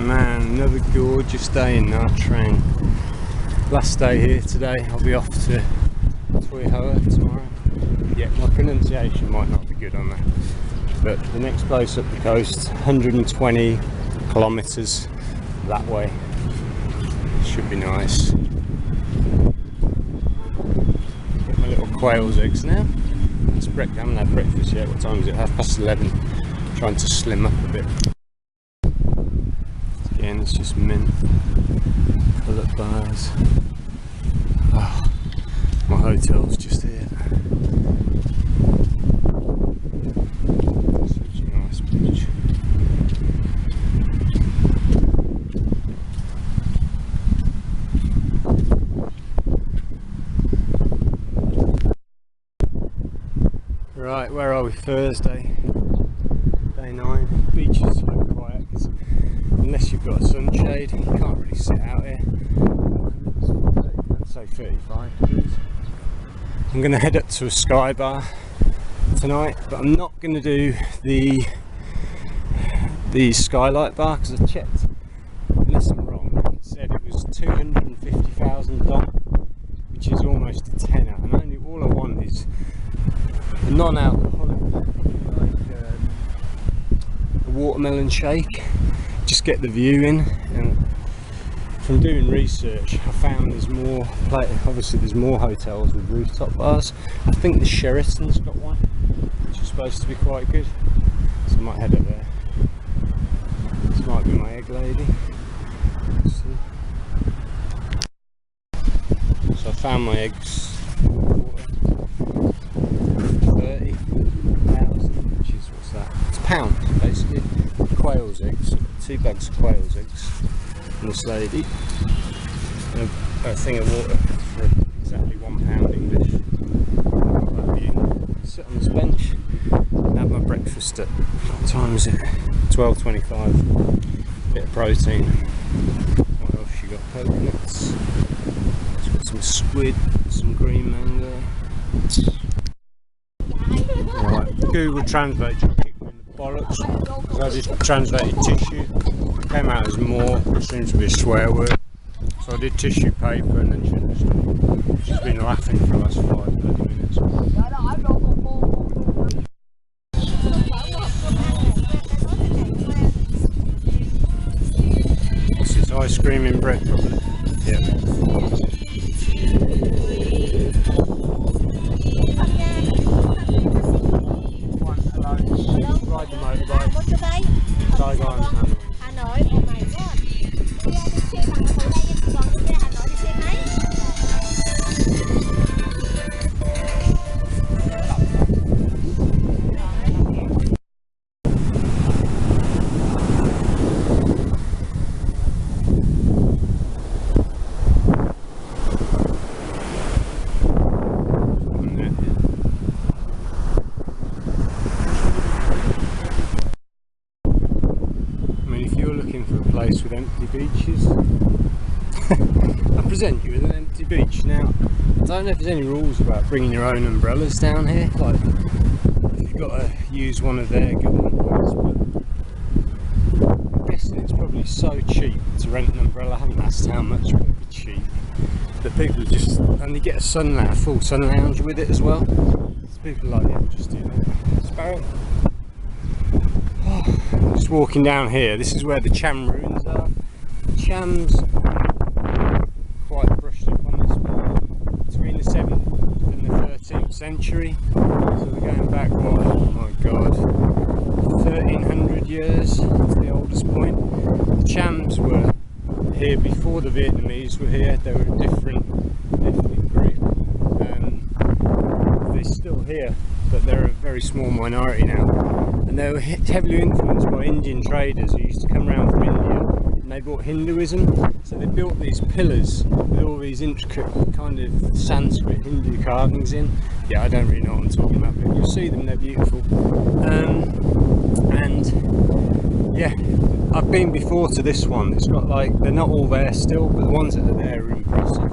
Man, another gorgeous day in Nha Trang. Last day here today. I'll be off to Tui Hoa tomorrow. Yeah, my pronunciation might not be good on that, but the next place up the coast, 120 kilometres that way. Should be nice. Get my little quail's eggs now. It's I haven't had breakfast yet. What time is it? 11:30. Trying to slim up a bit. Again, it's just mint. Bullet bars. Oh, my hotel's just here. Such a nice beach. Right, where are we? Thursday, day 9. Beaches look quiet because unless you've got a sunshade, you can't really sit out here. I'd say 35 degrees. I'm going to head up to a sky bar tonight, but I'm not going to do the skylight bar because I checked. Unless I'm wrong, it said it was 250,000 dong, which is almost a tenner, and only all I want is a non-alcoholic, like a watermelon shake. Just get the view in. And from doing research, I found there's more. Obviously, there's more hotels with rooftop bars. I think the Sheraton's got one, which is supposed to be quite good. So I might head up there. This might be my egg lady. Let's see. So I found my eggs. 30,000, which is, what's that? It's £1 basically. Quail's eggs, 2 bags of quail's eggs. And this lady, and a thing of water for exactly £1 English. Sit on this bench and have my breakfast at, what time is it? 12:25. Bit of protein. What else you got? Coconuts. It's got some squid, some green mango. Right, Google Translate kicked me in the bollocks because I just translated tissue. It came out as more, which seems to be a swear word. So I did tissue paper and then she's been laughing for the last 5-30 minutes. What's this, ice cream in bread probably? Yeah. Ride the motorbike. Saigon, Hà Nội. Oh my god. Xe bằng từ đây còn đi Hà Nội đi xe máy. With empty beaches. I present you with an empty beach. Now, I don't know if there's any rules about bringing your own umbrellas down here, like if you've got to use one of their government ones, but I'm guessing it's probably so cheap to rent an umbrella. I haven't asked how much, but it'd be cheap. That people just only get a full sun lounge with it as well. So people are like, yeah, we'll just do that. Sparrow. Just walking down here, this is where the Cham ruins are. Cham's quite brushed up on this wall between the 7th and the 13th century. So we're going back, what, oh my god, 1300 years to the oldest point. The Chams were here before the Vietnamese were here. They were a different ethnic group. They're still here, but they're a very small minority now. And they were heavily influenced by Indian traders who used to come around from India, and they brought Hinduism. So they built these pillars with all these intricate kind of Sanskrit Hindu carvings in. Yeah, I don't really know what I'm talking about, but you'll see them, they're beautiful. And yeah, I've been before to this one. It's got like, they're not all there still, but the ones that are there are impressive.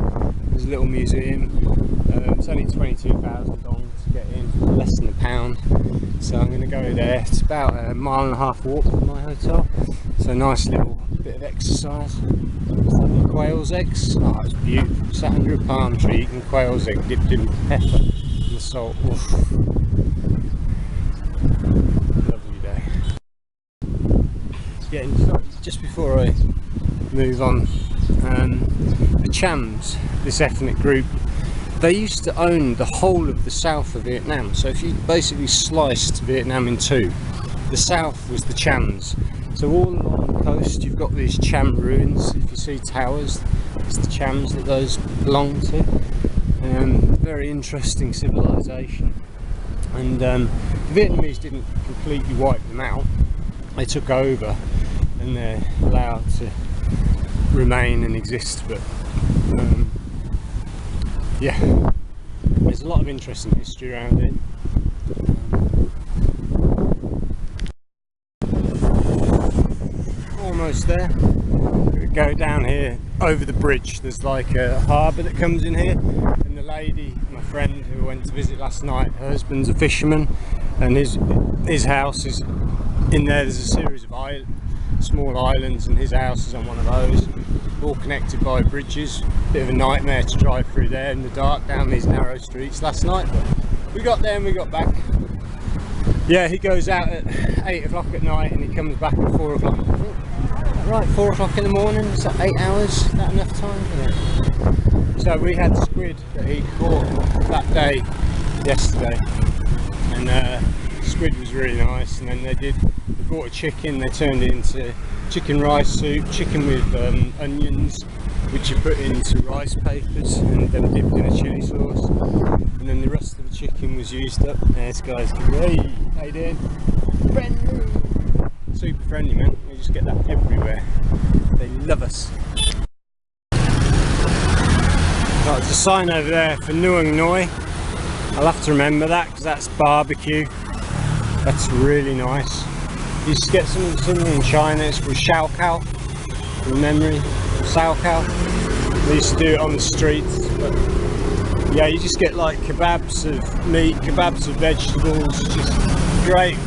There's a little museum. It's only 22,000 dong to get in, less than £1. So I'm going to go there. It's about a 1.5 mile walk from my hotel. So nice little bit of of exercise. Having quail's eggs. Oh, it's beautiful. Sat under a palm tree eating quail's egg dipped in pepper and salt. Oof. Lovely day. Getting just before I move on, the Chams, this ethnic group, they used to own the whole of the south of Vietnam. So if you basically sliced Vietnam in two, the south was the Chams. So all along the coast you've got these Cham ruins. If you see towers, it's the Chams that those belong to. Very interesting civilization. And the Vietnamese didn't completely wipe them out. They took over and they're allowed to remain and exist, but yeah, there's a lot of interesting history around it. Almost there. We go down here over the bridge. There's like a harbour that comes in here, and the lady, my friend who went to visit last night, her husband's a fisherman, and his house is in there. There's a series of small islands, and his house is on one of those, all connected by bridges. Bit of a nightmare to drive through there in the dark down these narrow streets last night, but we got there and we got back. Yeah, he goes out at 8 o'clock at night and he comes back at 4 o'clock. Right, 4 o'clock in the morning. Is that 8 hours? Is that enough time? Yeah. So we had squid that he caught that day yesterday, and squid was really nice. And then they bought a chicken. They turned it into chicken rice soup, chicken with onions, which you put into rice papers and then dipped in a chilli sauce. And then the rest of the chicken was used up. There's guys going, hey, how you doing? Friendly. Super friendly, man. You just get that everywhere. They love us. Right, there's a sign over there for Nuang Noi. I'll have to remember that because that's barbecue. That's really nice. You used to get something similar in China. It's called Shao Kao. From memory, Sao Kao. They used to do it on the streets, but yeah, you just get like kebabs of meat, kebabs of vegetables. Just great,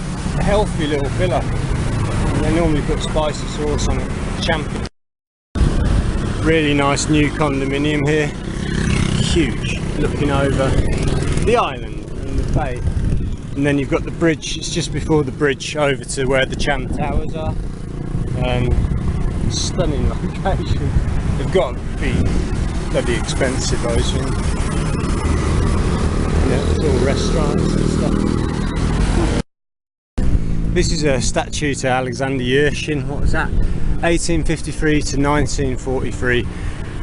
healthy little filler. And they normally put spicy sauce on it. Champa. Really nice new condominium here. Huge, looking over the island and the bay. And then you've got the bridge. It's just before the bridge over to where the Cham Towers are. Stunning location. They've got to be bloody expensive, those things. Yeah, it's all restaurants and stuff. This is a statue to Alexandre Yersin. What was that? 1853 to 1943.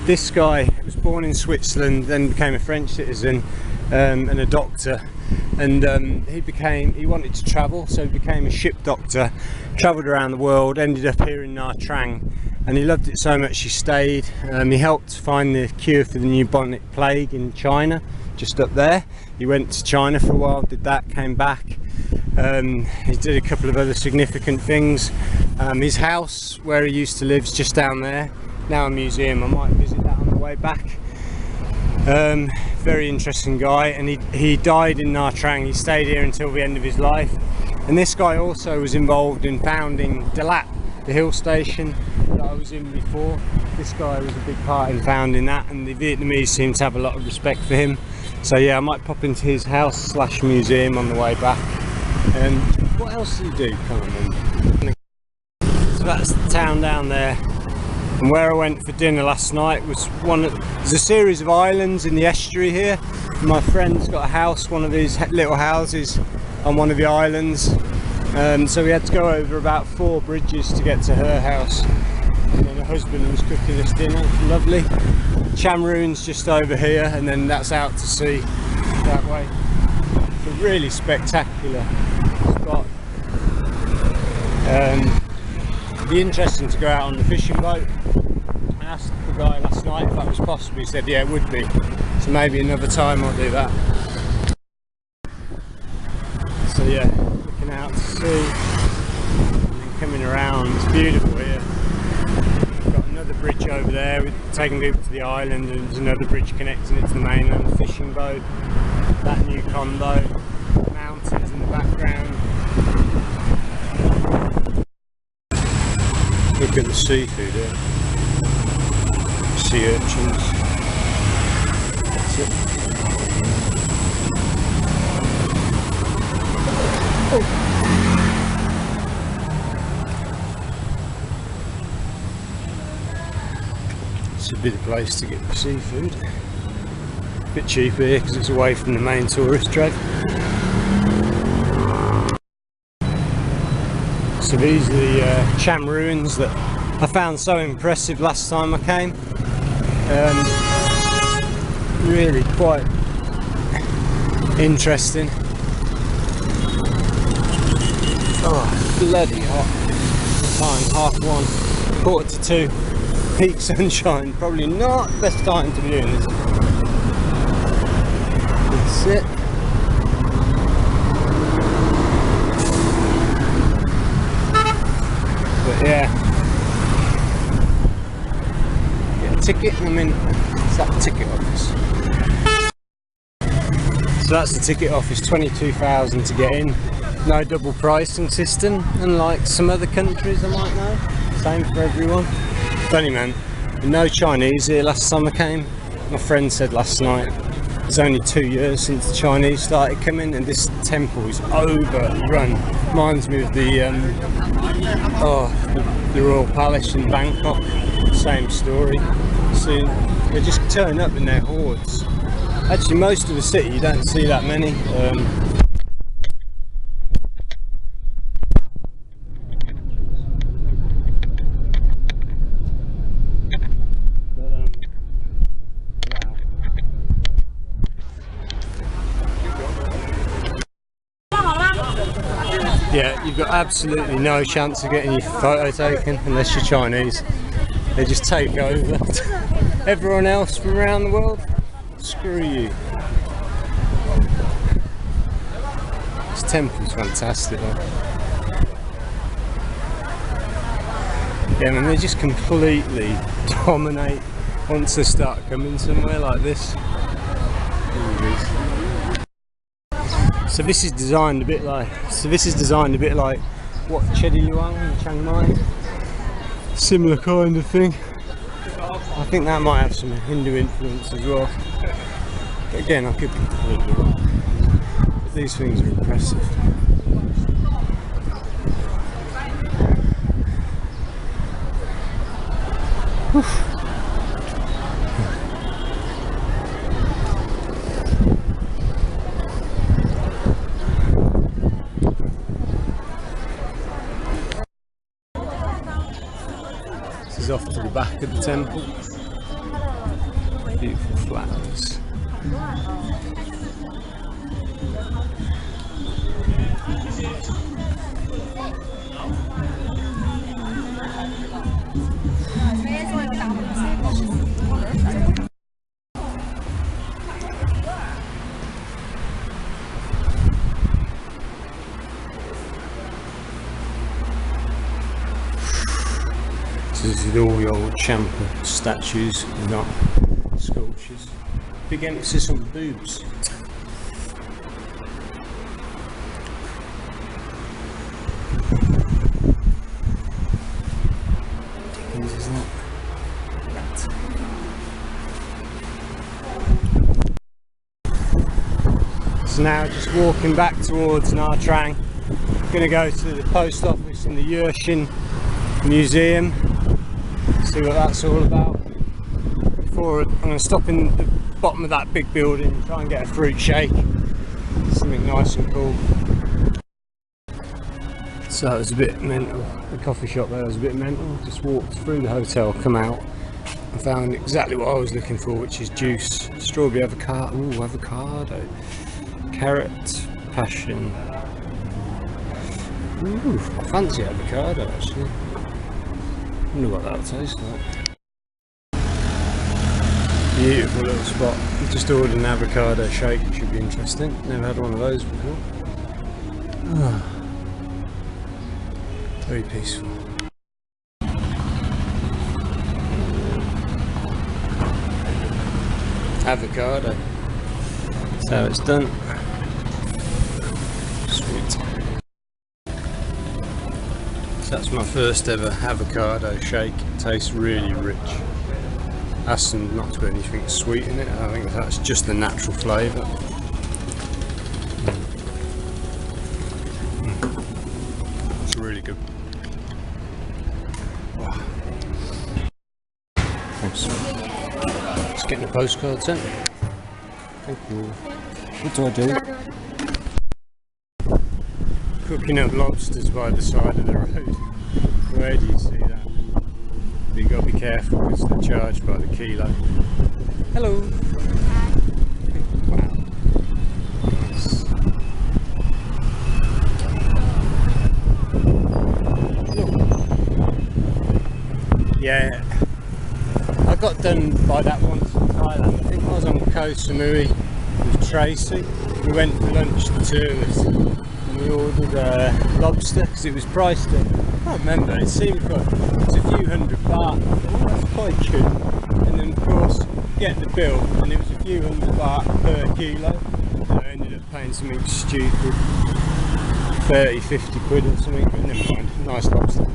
This guy was born in Switzerland, then became a French citizen and a doctor. And he wanted to travel, so he became a ship doctor, travelled around the world, ended up here in Nha Trang, and he loved it so much he stayed. He helped find the cure for the bubonic plague in China, just up there. He went to China for a while, did that, came back. He did a couple of other significant things. His house where he used to live is just down there, now a museum. I might visit that on the way back. Very interesting guy, and he died in Nha Trang. He stayed here until the end of his life. And this guy also was involved in founding Dalat, the hill station that I was in before. This guy was a big part in founding that, and the Vietnamese seem to have a lot of respect for him. So yeah, I might pop into his house / museum on the way back. And what else do you do? Come on then. So that's the town down there. And where I went for dinner last night was there's a series of islands in the estuary here. And my friend's got a house, one of these little houses on one of the islands. So we had to go over about 4 bridges to get to her house. And then her husband was cooking us dinner. It's lovely. Cham Ruins just over here, and then that's out to sea that way. It's a really spectacular spot. It'd be interesting to go out on the fishing boat. I asked the guy last night if that was possible. He said yeah, it would be. So maybe another time I'll do that. So yeah, looking out to sea and then coming around. It's beautiful here. We've got another bridge over there. We're taking people to the island, and there's another bridge connecting it to the mainland. The fishing boat, that new condo, mountains in the background. Look at the seafood here. Sea urchins. That's it. Oh. It's a bit of place to get the seafood. A bit cheaper here because it's away from the main tourist drag. So these are the Cham ruins that I found so impressive last time I came. Really quite interesting. Oh, bloody hot. Time 1:30, 1:45. Peak sunshine. Probably not the best time to be doing this. That's it. But yeah, get a ticket and I'm in. It's that ticket office. So that's the ticket office, 22,000 to get in. No double pricing system, unlike some other countries I might know. Same for everyone. Funny man, no Chinese here last time I came. My friend said last night it's only 2 years since the Chinese started coming, and this temple is overrun. Reminds me of the Royal Palace in Bangkok. Same story. So they just turn up in their hordes. Actually, most of the city you don't see that many. Yeah, you've got absolutely no chance of getting your photo taken unless you're Chinese. They just take over. Everyone else from around the world, screw you. This temple's fantastic though. Yeah, man, they just completely dominate once they start coming somewhere like this. So this is designed a bit like what Chedi Luang in Chiang Mai. Similar kind of thing. I think that might have some Hindu influence as well. But again, I could be completely wrong. But these things are impressive. Whew. Off to the back of the temple. Beautiful flowers. This is all the old Champa statues, not sculptures. Big emphasis on boobs. What is that? So now just walking back towards Nha Trang. Going to go to the post office and the Yersin museum. See what that's all about. Before I'm going to stop in the bottom of that big building and try and get a fruit shake. Something nice and cool. So it was a bit mental. The coffee shop there was a bit mental. Just walked through the hotel, come out and found exactly what I was looking for, which is juice. Strawberry avocado, ooh, avocado, carrot, passion. Ooh, I fancy avocado actually. I wonder what that'll taste like. Beautiful little spot. Just ordered an avocado shake, which should be interesting. Never had one of those before. Oh, very peaceful. Avocado. That's how it's done. Sweet. That's my first ever avocado shake. It tastes really rich. That's not to put anything sweet in it. I think that's just the natural flavour. It's really good. Wow. Thanks. Just getting the postcard sent. Thank you. What do I do? Cooking up lobsters by the side of the road. Where do you see that? But you've got to be careful because they're charged by the kilo. Hello! Wow. Nice. Look. Yeah. I got done by that once in Thailand. I think I was on Koh Samui with Tracy. We went for lunch, the two of us. We ordered lobster because it was priced at, I can't remember, it seemed like it was a few $100. Oh, that's quite good. And then of course get the bill and it was a few $100 per kilo. So I ended up paying something stupid, 30-50 quid or something, but never mind, nice lobster.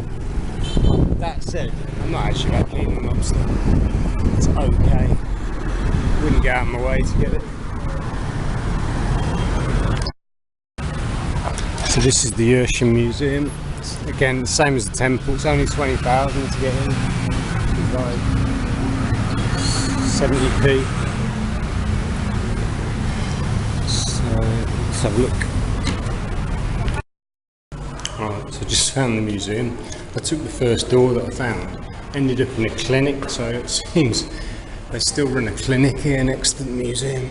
That said, I'm not actually that keen on lobster. It's okay. Wouldn't go out of my way to get it. So this is the Yersin Museum. It's, again, the same as the temple. It's only 20,000 to get in. It's like 70p. So let's have a look. Alright, so I just found the museum. I took the first door that I found. Ended up in a clinic, so it seems they still run a clinic here next to the museum.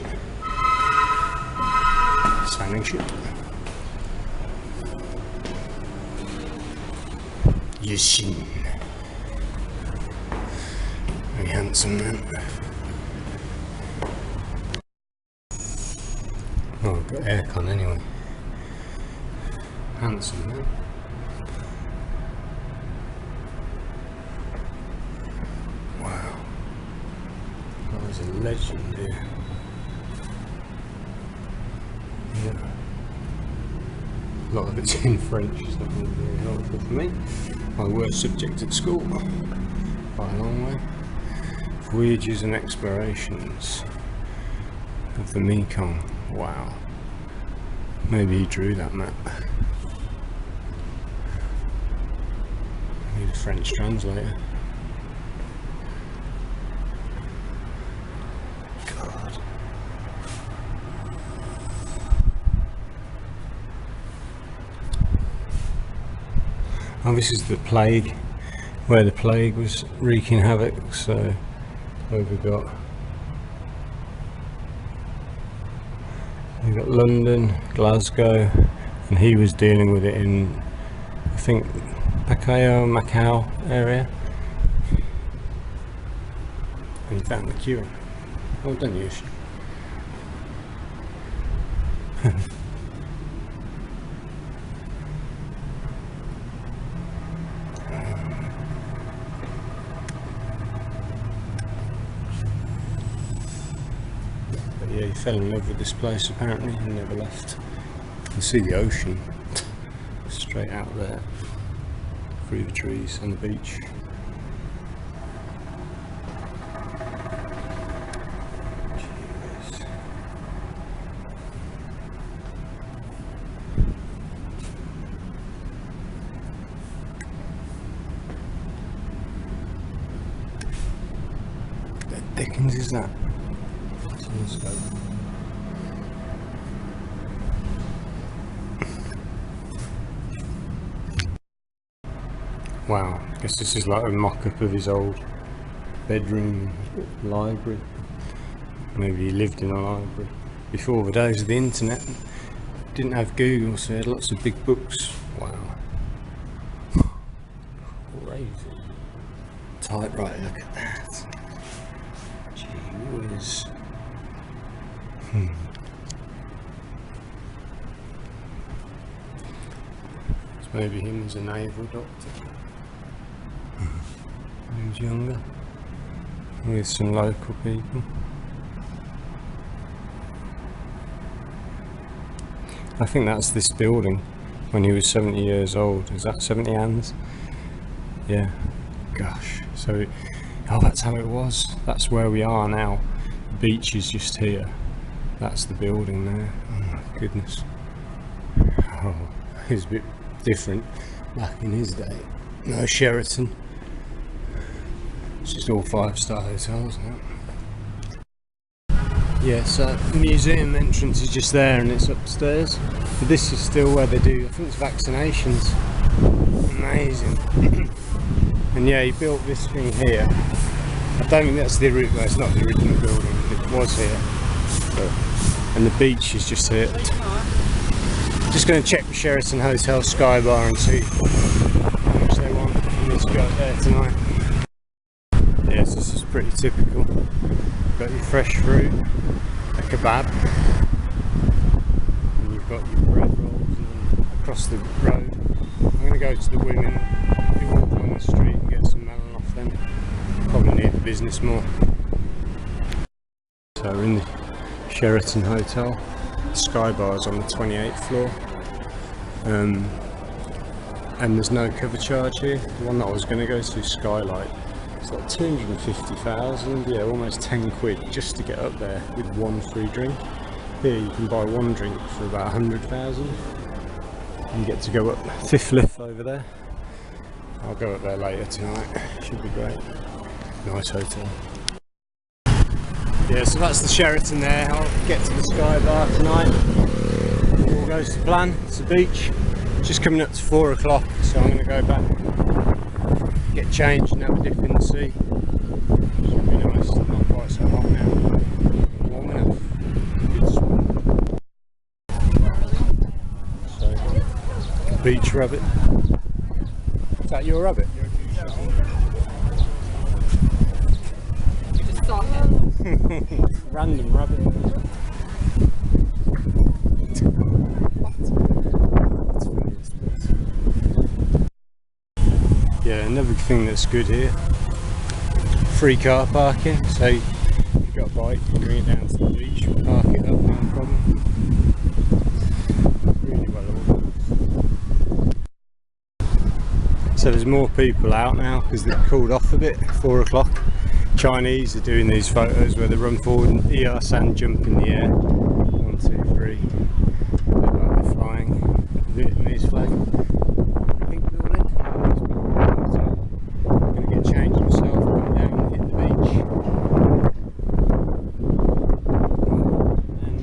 Sailing ship. Yersin. Very handsome man. Oh, I've got aircon anyway. Handsome man. Wow. That was a legend here. Yeah. A lot of it's in French, so that would be very helpful for me. My worst subject at school, by a long way. Voyages and explorations of the Mekong. Wow. Maybe he drew that map. Need a French translator. God. Oh, this is the plague, where the plague was wreaking havoc. So we've got London, Glasgow, and he was dealing with it in, I think, Macau area. And he found the cure. Well done, Yersin. Yeah, he fell in love with this place apparently and never left. You can see the ocean straight out there through the trees and the beach. Jeez. What the dickens is that? Wow, I guess this is like a mock-up of his old bedroom library. Maybe he lived in a library before the days of the internet. Didn't have Google, so he had lots of big books. Wow. Crazy. Typewriter, look at that. Gee whiz. It's maybe him as a naval doctor. He was younger, with some local people. I think that's this building. when he was 70 years old. Is that 70 hands? Yeah. Gosh. So, oh, that's how it was. That's where we are now. The beach is just here. That's the building there. Oh my goodness. Oh, it was a bit different back in his day. No Sheraton. It's just all 5-star hotels now. Yeah, so the museum entrance is just there and it's upstairs. But this is still where they do, I think it's vaccinations. Amazing. And yeah, he built this thing here. I don't think that's the original, well, it's not the original building, but it was here. But, and the beach is just here. Just going to check the Sheraton Hotel Sky Bar and see how much they want. I need to go up there tonight. Yes, this is pretty typical. Got your fresh fruit, a kebab, and you've got your bread rolls, and then across the road I'm going to go to the women who walk along the street and get some melon off them. Probably need the business more. So we're in the Sheraton Hotel. The Sky Bar is on the 28th floor, and there's no cover charge here. The one that I was going to go to, Skylight, it's like 250,000, yeah, almost 10 quid just to get up there with one free drink. Here you can buy one drink for about 100,000. You get to go up 5th lift over there. I'll go up there later tonight. Should be great. Nice hotel. Yeah, so that's the Sheraton there. I'll get to the Sky Bar tonight. All goes to plan. It's the beach. Just coming up to 4 o'clock, so I'm going to go back, get changed and have a dip in the sea. Should be nice. It's not quite so hot now. Warm enough. Good swim. So, beach rabbit. Is that your rabbit? Random rabbit. Yeah, another thing that's good here, free car parking. So if you've got a bike, you can bring it down to the beach, park it up, no problem. Really well organised. So there's more people out now because they've cooled off a bit. 4 o'clock. Chinese are doing these photos where they run forward and Yersin jump in the air. 1, 2, 3. Look like they're flying. Vietnamese flag. Pink building. Gonna get changed myself, come down and hit the beach. And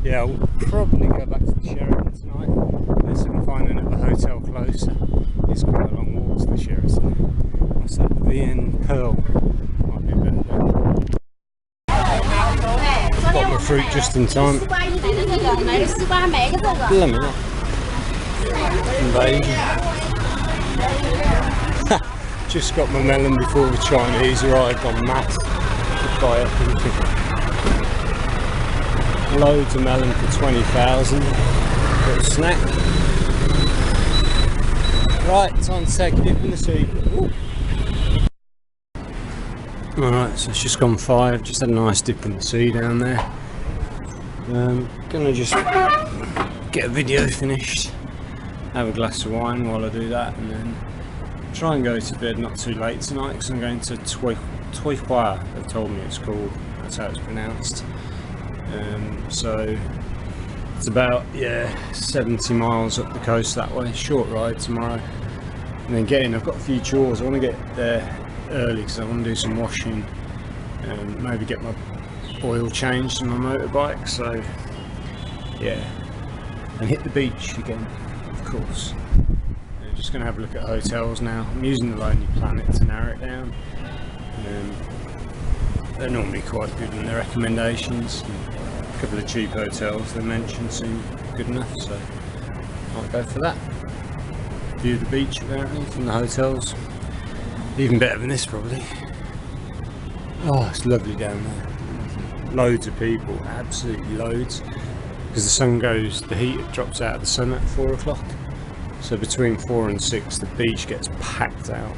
yeah, I'll probably go back to the Sheraton tonight. Unless I can find another hotel closer. It's quite a long walk to the Sheraton. What's that? VN Pearl. Got my fruit just in time. Lemon. Invasion. Just got my melon before the Chinese arrived en masse to buy everything. Loads of melon for 20,000. Little snack. Right, time to take a dip in the sea. Ooh. Alright, so it's just gone 5, just had a nice dip in the sea down there. Gonna just get a video finished, have a glass of wine while I do that, and then try and go to bed not too late tonight because I'm going to Toi Hua, they've told me it's called, that's how it's pronounced. So it's about, yeah, 70 miles up the coast that way, short ride tomorrow. And then getting, I've got a few chores, I want to get there early because I want to do some washing and maybe get my oil changed on my motorbike, so yeah, and hit the beach again, of course. Just going to have a look at hotels now. I'm using the Lonely Planet to narrow it down. They're normally quite good in their recommendations. A couple of cheap hotels they mentioned seem good enough, so I'll go for that. View the beach apparently from the hotels. Even better than this probably. Oh, it's lovely down there. Loads of people, absolutely loads. Because the sun goes, the heat drops out of the sun at 4 o'clock. So between 4 and 6 the beach gets packed out.